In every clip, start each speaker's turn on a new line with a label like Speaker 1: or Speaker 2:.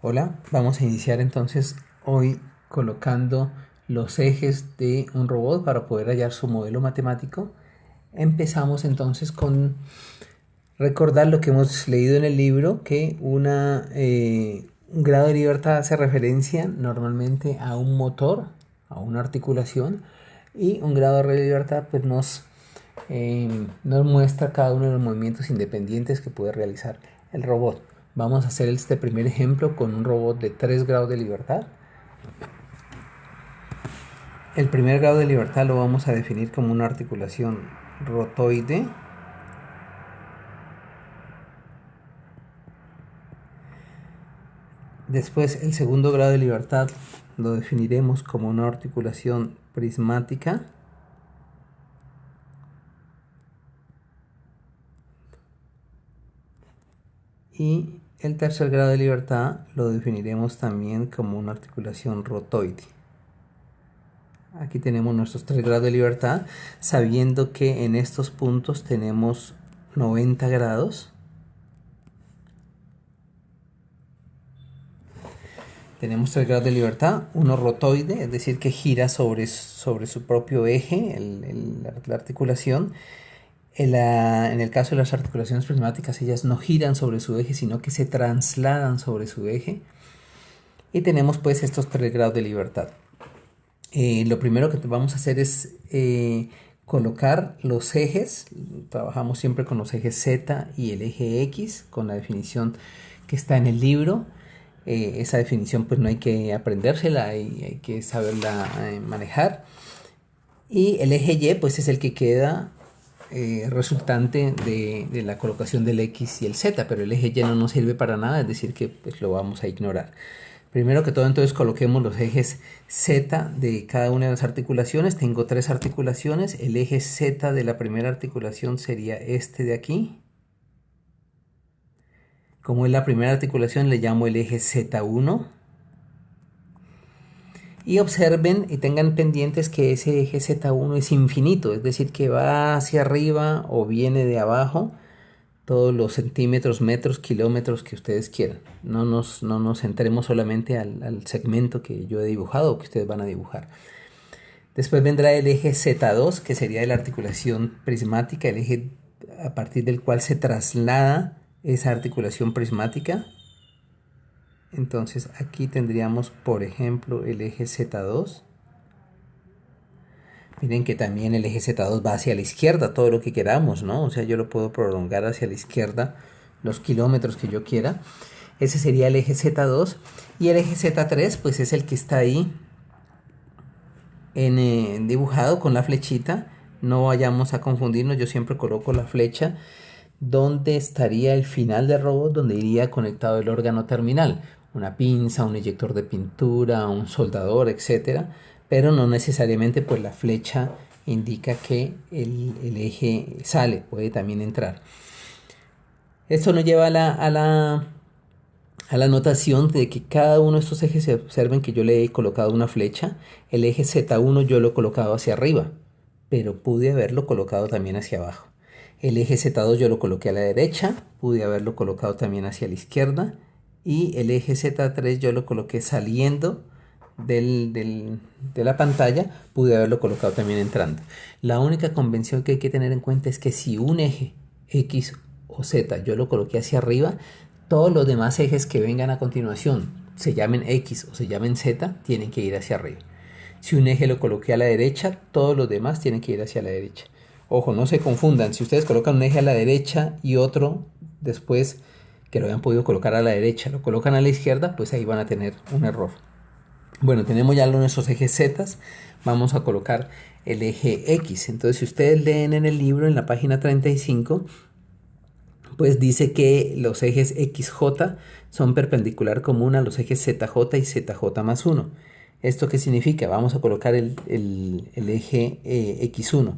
Speaker 1: Hola, vamos a iniciar entonces hoy colocando los ejes de un robot para poder hallar su modelo matemático. Empezamos entonces con recordar lo que hemos leído en el libro, que un grado de libertad hace referencia normalmente a un motor, a una articulación, y un grado de libertad pues nos muestra cada uno de los movimientos independientes que puede realizar el robot. Vamos a hacer este primer ejemplo con un robot de 3 grados de libertad. El primer grado de libertad lo vamos a definir como una articulación rotoide. Después el segundo grado de libertad lo definiremos como una articulación prismática. Y el tercer grado de libertad lo definiremos también como una articulación rotoide. Aquí tenemos nuestros 3 grados de libertad, sabiendo que en estos puntos tenemos 90 grados. Tenemos 3 grados de libertad, uno rotoide, es decir, que gira sobre su propio eje, la articulación. En el caso de las articulaciones prismáticas, ellas no giran sobre su eje, sino que se trasladan sobre su eje. Y tenemos pues estos 3 grados de libertad. Lo primero que vamos a hacer es colocar los ejes. Trabajamos siempre con los ejes Z y el eje X, con la definición que está en el libro. Esa definición pues no hay que aprendérsela, hay que saberla manejar. Y el eje Y pues es el que queda resultante de la colocación del X y el Z, pero el eje Y no nos sirve para nada, es decir que pues lo vamos a ignorar. Primero que todo, entonces coloquemos los ejes Z de cada una de las articulaciones. Tengo 3 articulaciones. El eje Z de la primera articulación sería este de aquí. Como es la primera articulación, le llamo el eje Z1. Y observen y tengan pendientes que ese eje Z1 es infinito, es decir, que va hacia arriba o viene de abajo todos los centímetros, metros, kilómetros que ustedes quieran. No nos centremos solamente al segmento que yo he dibujado o que ustedes van a dibujar. Después vendrá el eje Z2, que sería de la articulación prismática, el eje a partir del cual se traslada esa articulación prismática. Entonces aquí tendríamos, por ejemplo, el eje Z2. Miren que también el eje Z2 va hacia la izquierda, todo lo que queramos, ¿no? O sea, yo lo puedo prolongar hacia la izquierda los kilómetros que yo quiera. Ese sería el eje Z2. Y el eje Z3, pues es el que está ahí dibujado con la flechita. No vayamos a confundirnos, yo siempre coloco la flecha donde estaría el final del robot, donde iría conectado el órgano terminal. Una pinza, un inyector de pintura, un soldador, etcétera. Pero no necesariamente pues la flecha indica que el eje sale, puede también entrar. Esto nos lleva a la notación de que cada uno de estos ejes, se observen que yo le he colocado una flecha. El eje Z1 yo lo he colocado hacia arriba, pero pude haberlo colocado también hacia abajo. El eje Z2 yo lo coloqué a la derecha, pude haberlo colocado también hacia la izquierda. Y el eje Z3 yo lo coloqué saliendo de la pantalla, pude haberlo colocado también entrando. La única convención que hay que tener en cuenta es que si un eje X o Z yo lo coloqué hacia arriba, todos los demás ejes que vengan a continuación, se llamen X o se llamen Z, tienen que ir hacia arriba. Si un eje lo coloqué a la derecha, todos los demás tienen que ir hacia la derecha. Ojo, no se confundan, si ustedes colocan un eje a la derecha y otro después que lo hayan podido colocar a la derecha, lo colocan a la izquierda, pues ahí van a tener un error. Bueno, tenemos ya nuestros ejes Z, vamos a colocar el eje X. Entonces, si ustedes leen en el libro, en la página 35, pues dice que los ejes XJ son perpendicular común a los ejes ZJ y ZJ más 1. ¿Esto qué significa? Vamos a colocar el eje X1.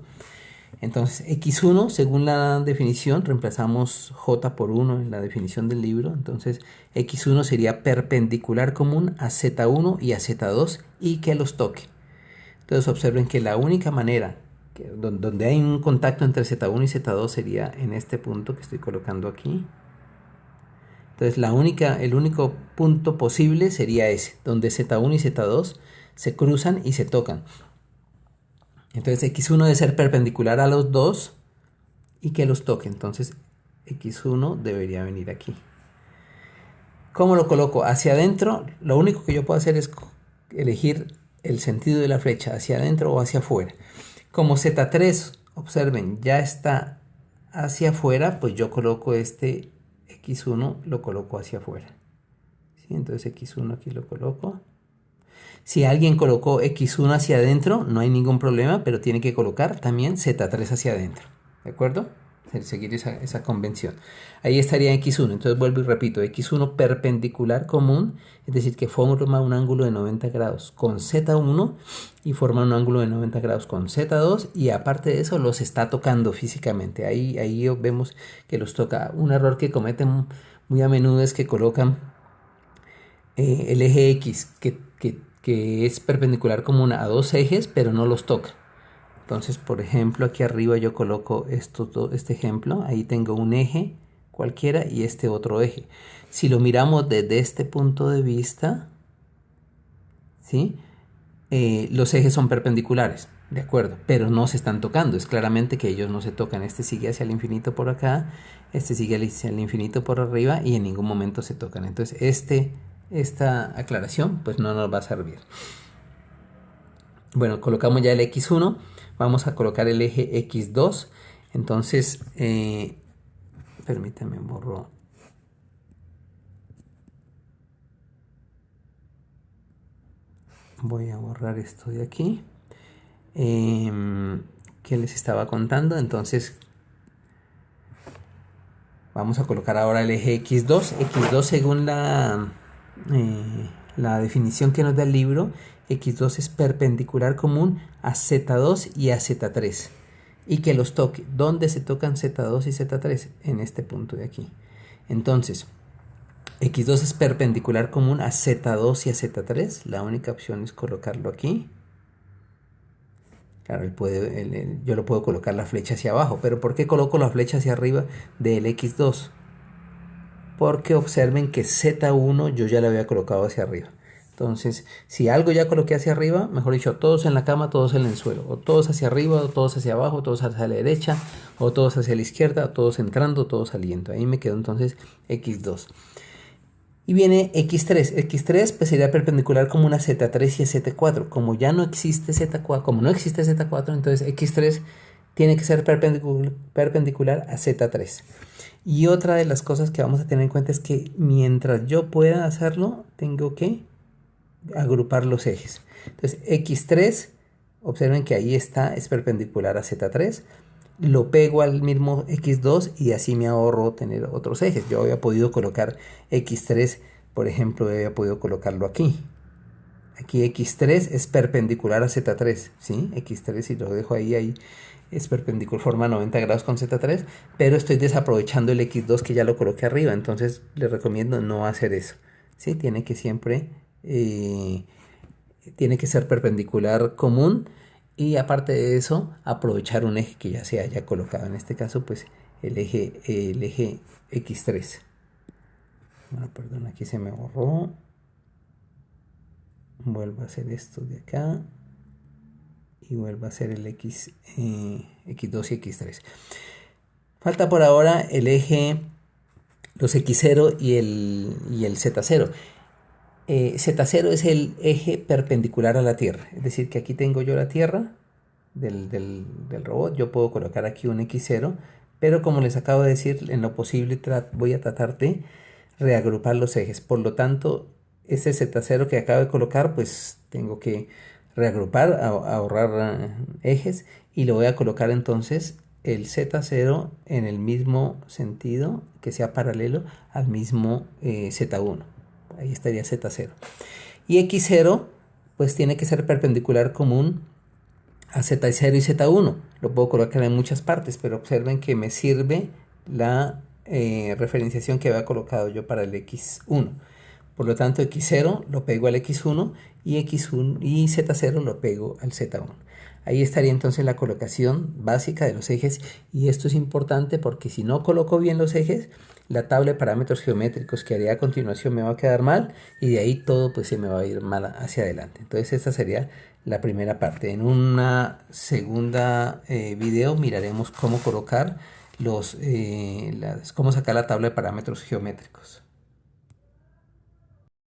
Speaker 1: Entonces, X1, según la definición, reemplazamos J por 1 en la definición del libro. Entonces, X1 sería perpendicular común a Z1 y a Z2 y que los toque. Entonces, observen que la única manera donde hay un contacto entre Z1 y Z2 sería en este punto que estoy colocando aquí. Entonces el único punto posible sería ese, donde Z1 y Z2 se cruzan y se tocan. Entonces X1 debe ser perpendicular a los dos y que los toque. Entonces X1 debería venir aquí. ¿Cómo lo coloco? Hacia adentro, lo único que yo puedo hacer es elegir el sentido de la flecha, hacia adentro o hacia afuera. Como Z3, observen, ya está hacia afuera, pues yo coloco este X1, lo coloco hacia afuera. ¿Sí? Entonces X1 aquí lo coloco. Si alguien colocó X1 hacia adentro, no hay ningún problema, pero tiene que colocar también Z3 hacia adentro. ¿De acuerdo? Seguir esa convención. Ahí estaría X1. Entonces vuelvo y repito, X1 perpendicular común, es decir, que forma un ángulo de 90 grados con Z1 y forma un ángulo de 90 grados con Z2 y aparte de eso los está tocando físicamente. Ahí vemos que los toca. Un error que cometen muy a menudo es que colocan el eje X que es perpendicular común a dos ejes, pero no los toca. Entonces, por ejemplo, aquí arriba yo coloco este ejemplo. Ahí tengo un eje cualquiera y este otro eje. Si lo miramos desde este punto de vista, ¿sí? Los ejes son perpendiculares, ¿de acuerdo? Pero no se están tocando. Es claramente que ellos no se tocan. Este sigue hacia el infinito por acá, este sigue hacia el infinito por arriba y en ningún momento se tocan. Entonces, esta aclaración pues no nos va a servir. Bueno, colocamos ya el X1. Vamos a colocar el eje X2. Entonces, permítame, borro. Voy a borrar esto de aquí. ¿Qué les estaba contando? Entonces, vamos a colocar ahora el eje X2. X2 según la definición que nos da el libro, X2 es perpendicular común a Z2 y a Z3 y que los toque. ¿Dónde se tocan Z2 y Z3? En este punto de aquí. Entonces, X2 es perpendicular común a Z2 y a Z3. La única opción es colocarlo aquí. Claro, yo lo puedo colocar la flecha hacia abajo, pero ¿por qué coloco la flecha hacia arriba del X2? Porque observen que Z1 yo ya lo había colocado hacia arriba. Entonces, si algo ya coloqué hacia arriba, mejor dicho, todos en la cama, todos en el suelo, o todos hacia arriba, o todos hacia abajo, todos hacia la derecha, o todos hacia la izquierda, o todos entrando, todos saliendo. Ahí me quedó entonces X2. Y viene X3. X3 pues sería perpendicular como una Z3 y Z4. Como ya no existe Z4, como no existe Z4, entonces X3 tiene que ser perpendicular a Z3. Y otra de las cosas que vamos a tener en cuenta es que mientras yo pueda hacerlo, tengo que agrupar los ejes. Entonces X3, observen que ahí está, es perpendicular a Z3. Lo pego al mismo X2 y así me ahorro tener otros ejes. Yo había podido colocar X3, por ejemplo, había podido colocarlo aquí. Aquí X3 es perpendicular a Z3, ¿sí? X3 si lo dejo ahí es perpendicular, forma 90 grados con Z3, pero estoy desaprovechando el X2 que ya lo coloqué arriba, entonces les recomiendo no hacer eso, ¿sí? Tiene que siempre, tiene que ser perpendicular común y aparte de eso, aprovechar un eje que ya se haya colocado, en este caso pues el eje X3. Bueno, perdón, aquí se me borró. Vuelvo a hacer esto de acá y vuelvo a hacer el X2 y X3. Falta por ahora el eje, los X0 y el Z0. Z0 es el eje perpendicular a la Tierra, es decir que aquí tengo yo la Tierra del robot. Yo puedo colocar aquí un X0, pero como les acabo de decir, en lo posible voy a tratar de reagrupar los ejes. Por lo tanto, este Z0 que acabo de colocar, pues tengo que reagrupar, ahorrar ejes, y lo voy a colocar entonces el Z0 en el mismo sentido, que sea paralelo al mismo Z1. Ahí estaría Z0. Y X0 pues tiene que ser perpendicular común a Z0 y Z1. Lo puedo colocar en muchas partes, pero observen que me sirve la referenciación que había colocado yo para el X1. Por lo tanto, X0 lo pego al X1 y Z0 lo pego al Z1. Ahí estaría entonces la colocación básica de los ejes, y esto es importante porque si no coloco bien los ejes, la tabla de parámetros geométricos que haré a continuación me va a quedar mal, y de ahí todo pues se me va a ir mal hacia adelante. Entonces esta sería la primera parte. En una segunda video miraremos cómo colocar cómo sacar la tabla de parámetros geométricos.